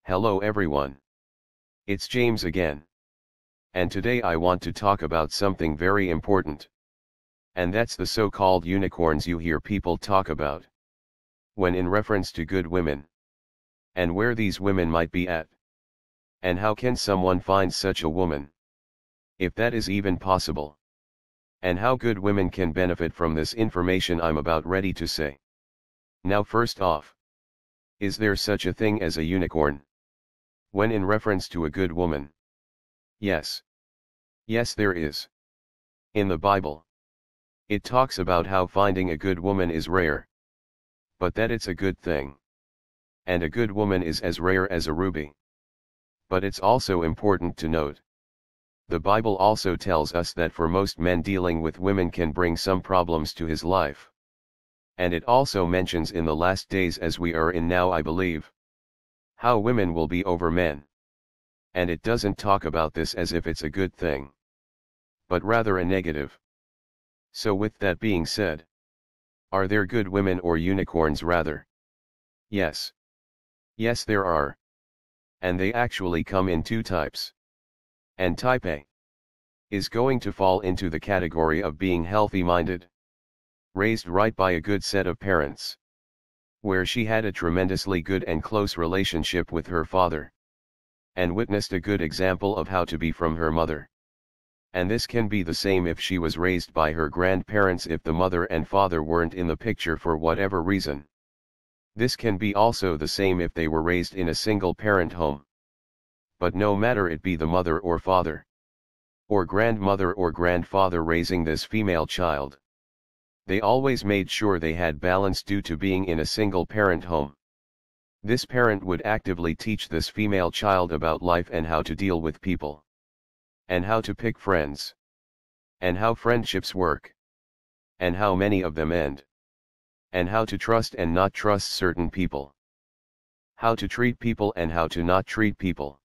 Hello everyone. It's James again. And today I want to talk about something very important. And that's the so-called unicorns you hear people talk about when in reference to good women. And where these women might be at. And how can someone find such a woman? If that is even possible. And how good women can benefit from this information I'm about ready to say. Now first off, is there such a thing as a unicorn? When in reference to a good woman? Yes. Yes, there is. In the Bible, it talks about how finding a good woman is rare. But that it's a good thing. And a good woman is as rare as a ruby. But it's also important to note. The Bible also tells us that for most men dealing with women can bring some problems to his life. And it also mentions in the last days as we are in now, I believe, how women will be over men. And it doesn't talk about this as if it's a good thing, but rather a negative. So with that being said, are there good women or unicorns rather? Yes. Yes, there are. And they actually come in two types. And type A is going to fall into the category of being healthy-minded, raised right by a good set of parents, where she had a tremendously good and close relationship with her father, and witnessed a good example of how to be from her mother. And this can be the same if she was raised by her grandparents if the mother and father weren't in the picture for whatever reason. This can be also the same if they were raised in a single-parent home. But no matter it be the mother or father, or grandmother or grandfather raising this female child, they always made sure they had balance due to being in a single-parent home. This parent would actively teach this female child about life and how to deal with people, and how to pick friends, and how friendships work, and how many of them end, and how to trust and not trust certain people, how to treat people and how to not treat people,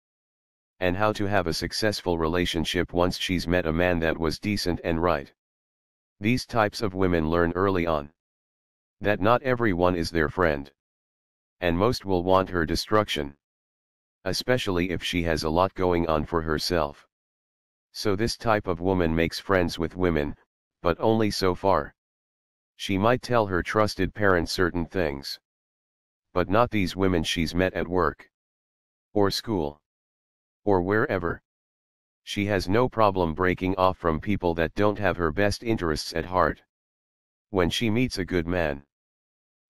and how to have a successful relationship once she's met a man that was decent and right. These types of women learn early on that not everyone is their friend, and most will want her destruction, especially if she has a lot going on for herself. So this type of woman makes friends with women, but only so far. She might tell her trusted parents certain things, but not these women she's met at work, or school, or wherever. She has no problem breaking off from people that don't have her best interests at heart. When she meets a good man,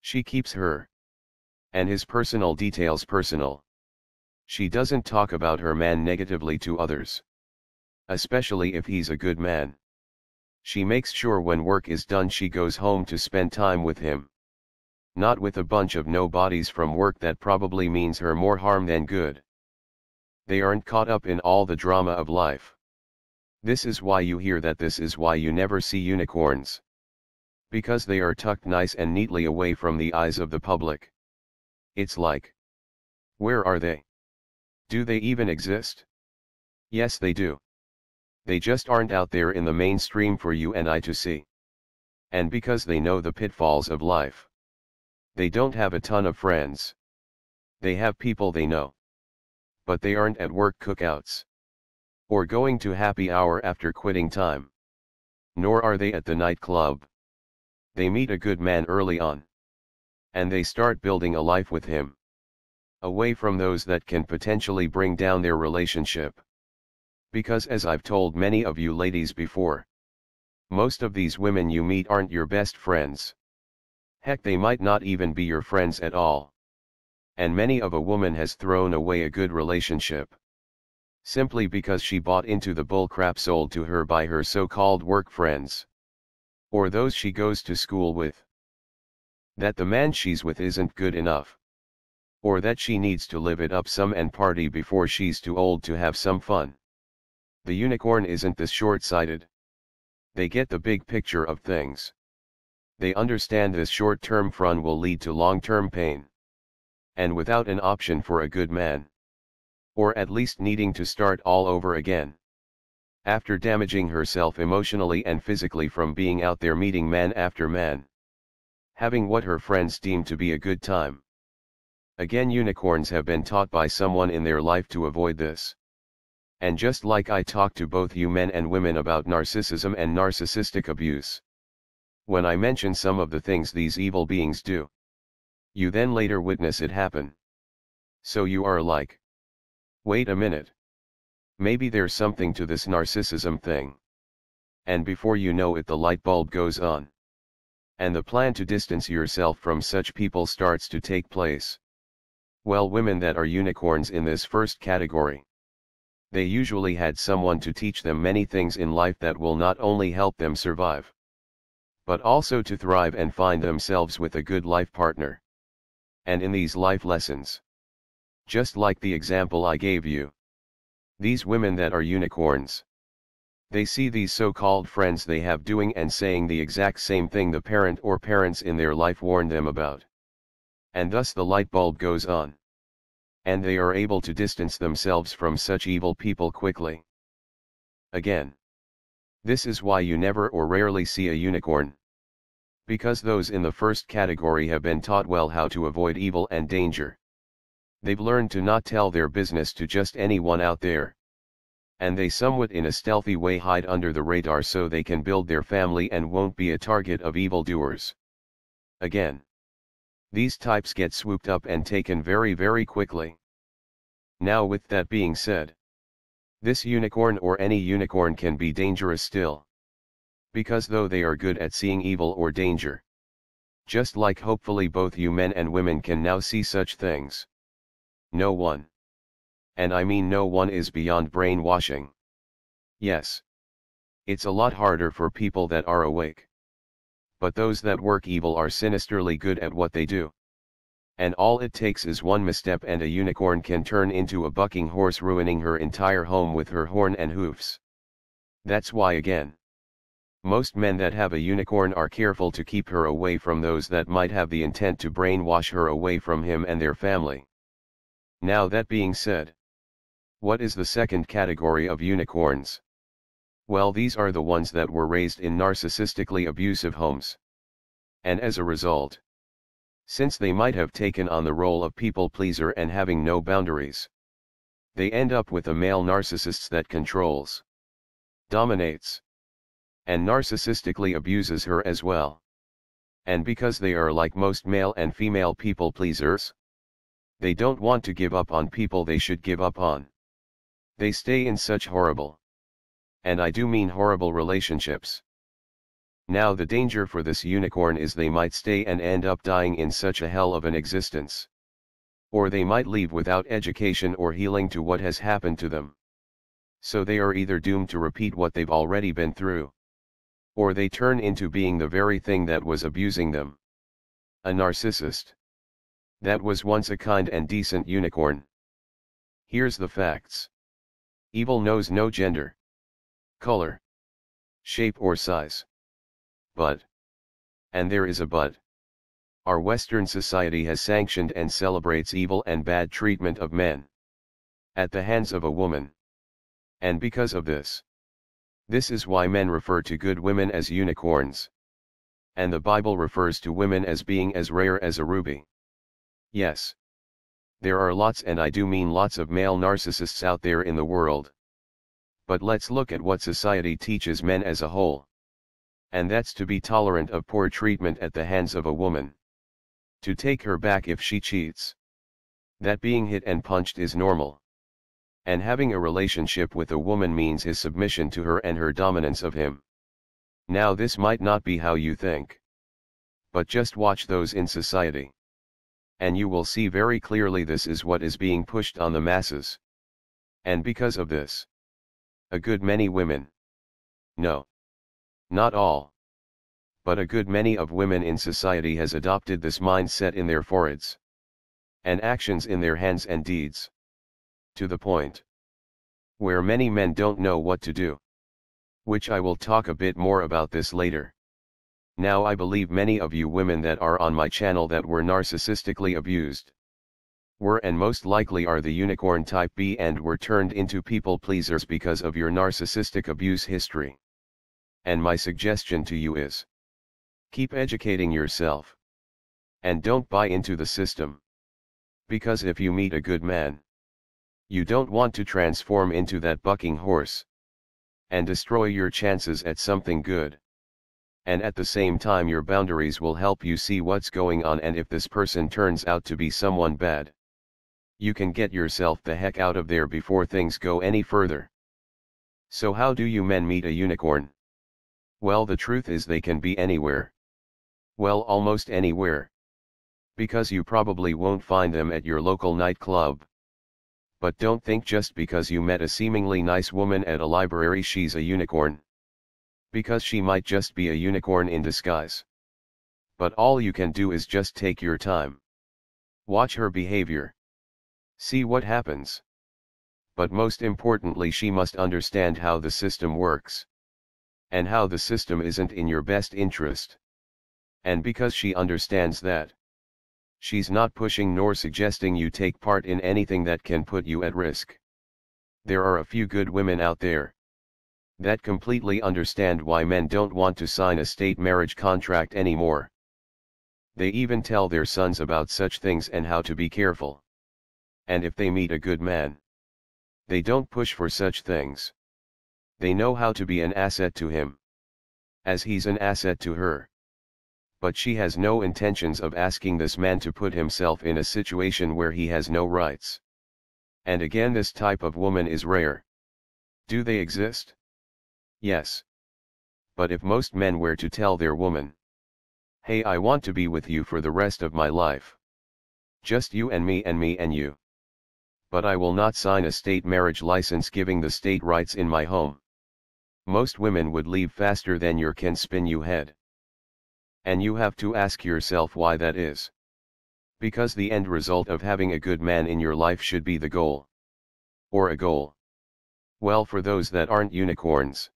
she keeps her and his personal details personal. She doesn't talk about her man negatively to others, especially if he's a good man. She makes sure when work is done she goes home to spend time with him, not with a bunch of nobodies from work that probably means her more harm than good. They aren't caught up in all the drama of life. This is why you hear that this is why you never see unicorns. Because they are tucked nice and neatly away from the eyes of the public. It's like, where are they? Do they even exist? Yes, they do. They just aren't out there in the mainstream for you and I to see. And because they know the pitfalls of life, they don't have a ton of friends. They have people they know. But they aren't at work cookouts, or going to happy hour after quitting time. Nor are they at the nightclub. They meet a good man early on, and they start building a life with him, away from those that can potentially bring down their relationship. Because as I've told many of you ladies before, most of these women you meet aren't your best friends. Heck, they might not even be your friends at all. And many of a woman has thrown away a good relationship, simply because she bought into the bullcrap sold to her by her so-called work friends, or those she goes to school with, that the man she's with isn't good enough, or that she needs to live it up some and party before she's too old to have some fun. The unicorn isn't this short-sighted. They get the big picture of things. They understand this short-term fun will lead to long-term pain. And without an option for a good man, or at least needing to start all over again, after damaging herself emotionally and physically from being out there meeting man after man, having what her friends deem to be a good time, Again, unicorns have been taught by someone in their life to avoid this. And just like I talk to both you men and women about narcissism and narcissistic abuse, when I mention some of the things these evil beings do, you then later witness it happen. So you are like, wait a minute. Maybe there's something to this narcissism thing. And before you know it, the light bulb goes on. And the plan to distance yourself from such people starts to take place. Well, women that are unicorns in this first category, they usually had someone to teach them many things in life that will not only help them survive, but also to thrive and find themselves with a good life partner. And in these life lessons, just like the example I gave you, these women that are unicorns, they see these so-called friends they have doing and saying the exact same thing the parent or parents in their life warned them about. And thus the light bulb goes on. And they are able to distance themselves from such evil people quickly. Again, this is why you never or rarely see a unicorn. Because those in the first category have been taught well how to avoid evil and danger. They've learned to not tell their business to just anyone out there. And they somewhat in a stealthy way hide under the radar so they can build their family and won't be a target of evildoers. Again, these types get swooped up and taken very, very quickly. Now, with that being said, this unicorn or any unicorn can be dangerous still. Because though they are good at seeing evil or danger, just like hopefully both you men and women can now see such things, no one, and I mean no one, is beyond brainwashing. Yes, it's a lot harder for people that are awake. But those that work evil are sinisterly good at what they do. And all it takes is one misstep and a unicorn can turn into a bucking horse, ruining her entire home with her horn and hoofs. That's why again, most men that have a unicorn are careful to keep her away from those that might have the intent to brainwash her away from him and their family. Now, that being said, what is the second category of unicorns? Well, these are the ones that were raised in narcissistically abusive homes. And as a result, since they might have taken on the role of people pleaser and having no boundaries, they end up with a male narcissist that controls, dominates, and narcissistically abuses her as well. And because they are like most male and female people pleasers, they don't want to give up on people they should give up on. They stay in such horrible, and I do mean horrible, relationships. Now, the danger for this unicorn is they might stay and end up dying in such a hell of an existence. Or they might leave without education or healing to what has happened to them. So they are either doomed to repeat what they've already been through, or they turn into being the very thing that was abusing them. A narcissist that was once a kind and decent unicorn. Here's the facts. Evil knows no gender, color, shape or size. But, and there is a but, our Western society has sanctioned and celebrates evil and bad treatment of men at the hands of a woman. And because of this is why men refer to good women as unicorns. And the Bible refers to women as being as rare as a ruby. Yes, there are lots, and I do mean lots, of male narcissists out there in the world. But let's look at what society teaches men as a whole. And that's to be tolerant of poor treatment at the hands of a woman. To take her back if she cheats. That being hit and punched is normal. And having a relationship with a woman means his submission to her and her dominance of him. Now, this might not be how you think. But just watch those in society. And you will see very clearly this is what is being pushed on the masses. And because of this, a good many women, no, not all, but a good many of women in society has adopted this mindset in their foreheads and actions in their hands and deeds, to the point where many men don't know what to do, which I will talk a bit more about this later. Now, I believe many of you women that are on my channel that were narcissistically abused were and most likely are the unicorn type B and were turned into people pleasers because of your narcissistic abuse history. And my suggestion to you is, keep educating yourself. And don't buy into the system. Because if you meet a good man, you don't want to transform into that bucking horse and destroy your chances at something good. And at the same time your boundaries will help you see what's going on, and if this person turns out to be someone bad, you can get yourself the heck out of there before things go any further. So how do you men meet a unicorn? Well, the truth is they can be anywhere. Well, almost anywhere. Because you probably won't find them at your local nightclub. But don't think just because you met a seemingly nice woman at a library she's a unicorn. Because she might just be a unicorn in disguise. But all you can do is just take your time. Watch her behavior. See what happens. But most importantly, she must understand how the system works. And how the system isn't in your best interest. And because she understands that, she's not pushing nor suggesting you take part in anything that can put you at risk. There are a few good women out there that completely understand why men don't want to sign a state marriage contract anymore. They even tell their sons about such things and how to be careful. And if they meet a good man, they don't push for such things. They know how to be an asset to him, as he's an asset to her. But she has no intentions of asking this man to put himself in a situation where he has no rights. And again, this type of woman is rare. Do they exist? Yes. But if most men were to tell their woman, "Hey, I want to be with you for the rest of my life. Just you and me and me and you. But I will not sign a state marriage license giving the state rights in my home." Most women would leave faster than your can spin you head. And you have to ask yourself why that is. Because the end result of having a good man in your life should be the goal. Or a goal. Well, for those that aren't unicorns,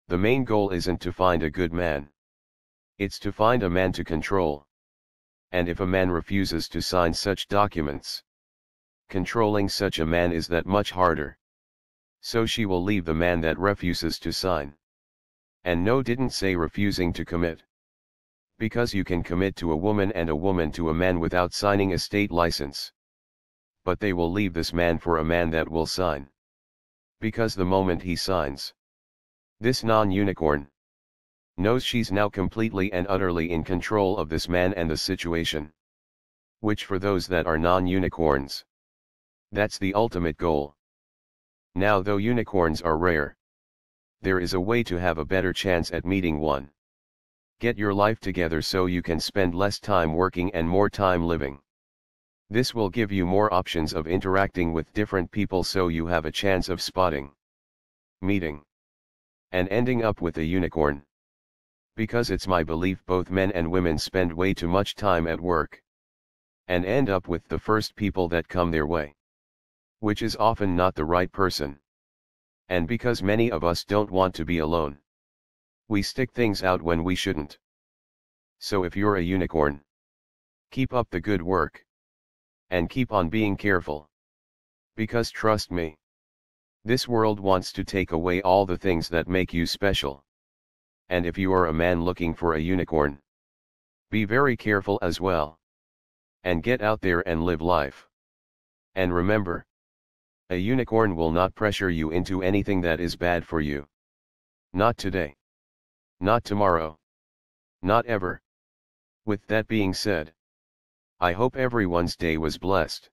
the main goal isn't to find a good man. It's to find a man to control. And if a man refuses to sign such documents, controlling such a man is that much harder. So she will leave the man that refuses to sign. And no, didn't say refusing to commit. Because you can commit to a woman and a woman to a man without signing a state license. But they will leave this man for a man that will sign. Because the moment he signs, this non-unicorn knows she's now completely and utterly in control of this man and the situation. Which for those that are non-unicorns, that's the ultimate goal. Now, though unicorns are rare, there is a way to have a better chance at meeting one. Get your life together so you can spend less time working and more time living. This will give you more options of interacting with different people, so you have a chance of spotting, meeting, and ending up with a unicorn. Because it's my belief both men and women spend way too much time at work, and end up with the first people that come their way, which is often not the right person. And because many of us don't want to be alone, we stick things out when we shouldn't. So if you're a unicorn, keep up the good work. And keep on being careful. Because trust me, this world wants to take away all the things that make you special. And if you are a man looking for a unicorn, be very careful as well. And get out there and live life. And remember, a unicorn will not pressure you into anything that is bad for you. Not today. Not tomorrow. Not ever. With that being said, I hope everyone's day was blessed.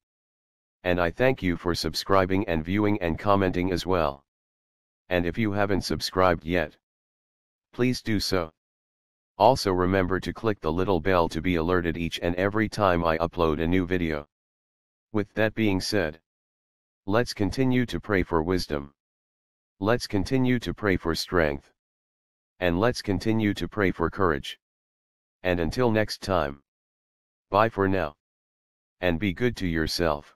And I thank you for subscribing and viewing and commenting as well. And if you haven't subscribed yet, please do so. Also remember to click the little bell to be alerted each and every time I upload a new video. With that being said, let's continue to pray for wisdom. Let's continue to pray for strength. And let's continue to pray for courage. And until next time, bye for now. And be good to yourself.